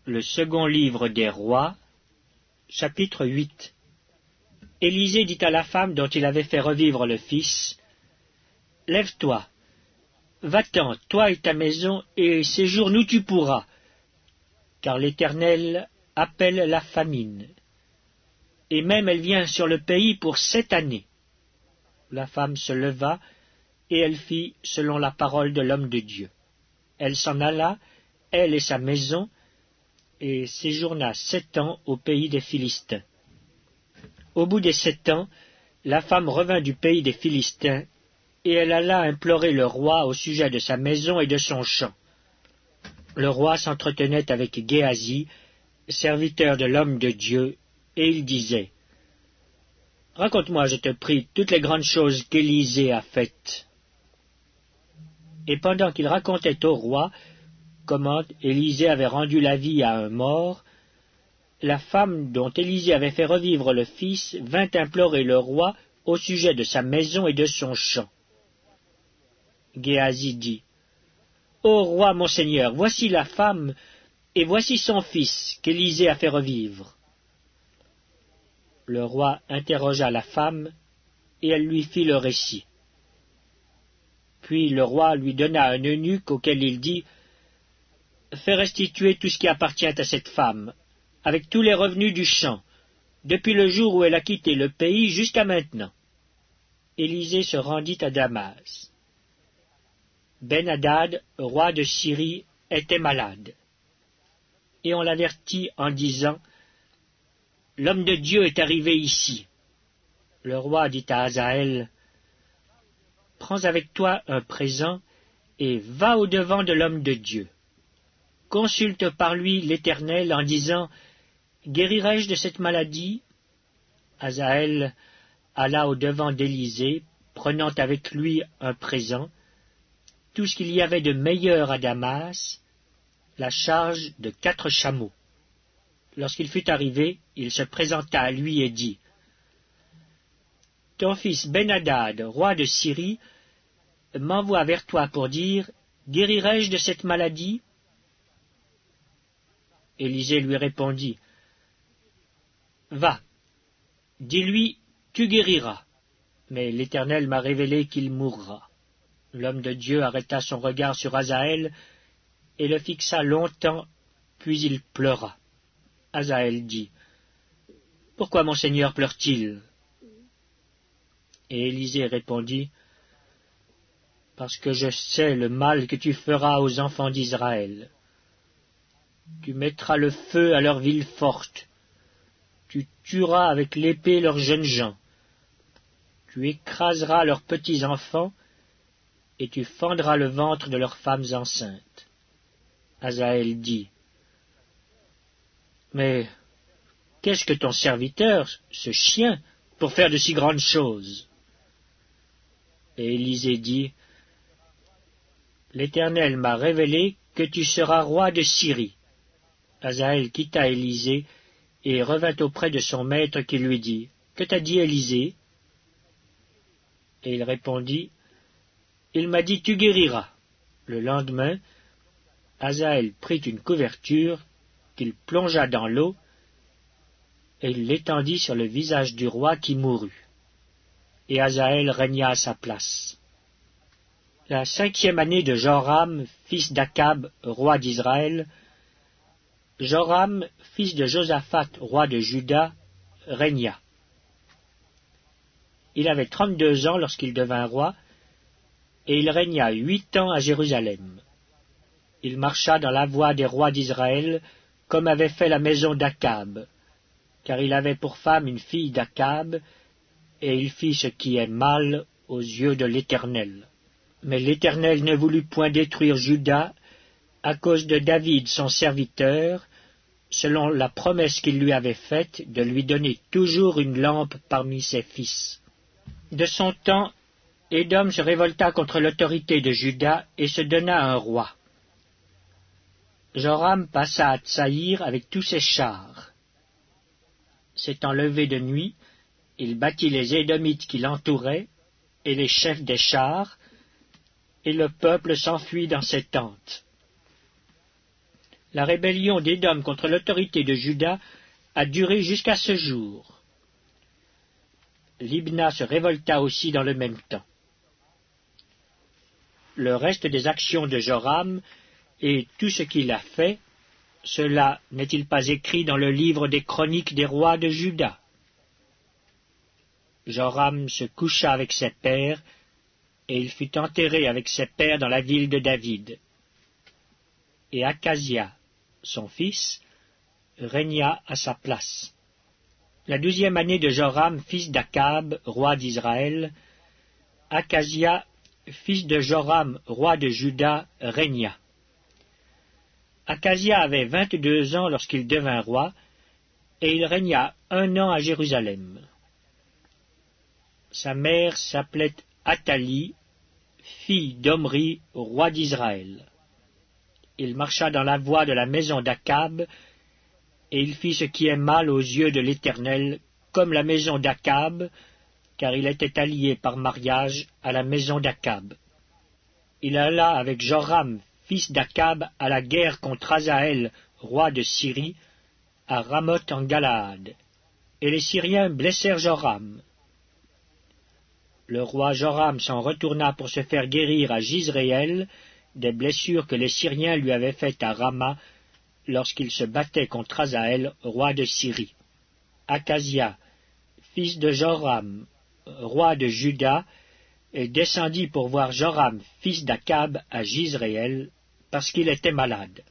Le second livre des rois, chapitre 8. Élisée dit à la femme dont il avait fait revivre le fils, « Lève-toi, va-t'en, toi et ta maison, et séjourne où tu pourras, car l'Éternel appelle la famine. Et même elle vient sur le pays pour 7 années. » La femme se leva, et elle fit selon la parole de l'homme de Dieu. Elle s'en alla, elle et sa maison, et séjourna 7 ans au pays des Philistins. Au bout des 7 ans, la femme revint du pays des Philistins, et elle alla implorer le roi au sujet de sa maison et de son champ. Le roi s'entretenait avec Géasi, serviteur de l'homme de Dieu, et il disait, « Raconte-moi, je te prie, toutes les grandes choses qu'Élisée a faites. » Et pendant qu'il racontait au roi comment Élisée avait rendu la vie à un mort, la femme dont Élisée avait fait revivre le fils vint implorer le roi au sujet de sa maison et de son champ. Géasi dit, « Ô roi mon seigneur, voici la femme, et voici son fils qu'Élisée a fait revivre. » Le roi interrogea la femme, et elle lui fit le récit. Puis le roi lui donna un eunuque auquel il dit, « Fais restituer tout ce qui appartient à cette femme, avec tous les revenus du champ, depuis le jour où elle a quitté le pays jusqu'à maintenant. » Élisée se rendit à Damas. Ben-Hadad, roi de Syrie, était malade. Et on l'avertit en disant, « L'homme de Dieu est arrivé ici. » Le roi dit à Hazaël, « Prends avec toi un présent et va au-devant de l'homme de Dieu. Consulte par lui l'Éternel en disant, « Guérirai-je de cette maladie ?» Hazaël alla au-devant d'Élisée, prenant avec lui un présent, tout ce qu'il y avait de meilleur à Damas, la charge de 4 chameaux. Lorsqu'il fut arrivé, il se présenta à lui et dit, « Ton fils Ben-Hadad, roi de Syrie, m'envoie vers toi pour dire, « Guérirai-je de cette maladie ?» Élisée lui répondit, « Va, dis-lui, tu guériras, mais l'Éternel m'a révélé qu'il mourra. » L'homme de Dieu arrêta son regard sur Hazaël et le fixa longtemps, puis il pleura. Hazaël dit, « Pourquoi mon Seigneur pleure-t-il » Et Élisée répondit, « Parce que je sais le mal que tu feras aux enfants d'Israël. Tu mettras le feu à leurs villes fortes, tu tueras avec l'épée leurs jeunes gens, tu écraseras leurs petits enfants, et tu fendras le ventre de leurs femmes enceintes. » Hazaël dit, « Mais qu'est-ce que ton serviteur, ce chien, pour faire de si grandes choses ?» Et Élisée dit, « L'Éternel m'a révélé que tu seras roi de Syrie. » Hazaël quitta Élisée et revint auprès de son maître qui lui dit, « Que t'a dit Élisée ?» Et il répondit, « Il m'a dit, tu guériras. » Le lendemain, Hazaël prit une couverture qu'il plongea dans l'eau, et il l'étendit sur le visage du roi qui mourut. Et Hazaël régna à sa place. La 5e année de Joram, fils d'Akab, roi d'Israël, Joram, fils de Josaphat, roi de Juda, régna. Il avait 32 ans lorsqu'il devint roi, et il régna 8 ans à Jérusalem. Il marcha dans la voie des rois d'Israël, comme avait fait la maison d'Akab, car il avait pour femme une fille d'Akab, et il fit ce qui est mal aux yeux de l'Éternel. Mais l'Éternel ne voulut point détruire Juda à cause de David son serviteur, selon la promesse qu'il lui avait faite de lui donner toujours une lampe parmi ses fils. De son temps, Édom se révolta contre l'autorité de Juda et se donna un roi. Joram passa à Tsaïr avec tous ses chars. S'étant levé de nuit, il battit les Édomites qui l'entouraient et les chefs des chars, et le peuple s'enfuit dans ses tentes. La rébellion d'Édom contre l'autorité de Juda a duré jusqu'à ce jour. Libna se révolta aussi dans le même temps. Le reste des actions de Joram et tout ce qu'il a fait, cela n'est-il pas écrit dans le livre des chroniques des rois de Juda? Joram se coucha avec ses pères, et il fut enterré avec ses pères dans la ville de David. Et Akazia, son fils, régna à sa place. La 12e année de Joram, fils d'Akab, roi d'Israël, Akazia, fils de Joram, roi de Juda, régna. Akazia avait 22 ans lorsqu'il devint roi, et il régna 1 an à Jérusalem. Sa mère s'appelait Athalie, fille d'Omri, roi d'Israël. Il marcha dans la voie de la maison d'Akab, et il fit ce qui est mal aux yeux de l'Éternel, comme la maison d'Akab, car il était allié par mariage à la maison d'Akab. Il alla avec Joram, fils d'Akab, à la guerre contre Hazaël, roi de Syrie, à Ramoth en Galaad, et les Syriens blessèrent Joram. Le roi Joram s'en retourna pour se faire guérir à Jizréel des blessures que les Syriens lui avaient faites à Rama lorsqu'il se battait contre Hazaël, roi de Syrie. Akazia, fils de Joram, roi de Juda, descendit pour voir Joram, fils d'Akab, à Jizréel, parce qu'il était malade.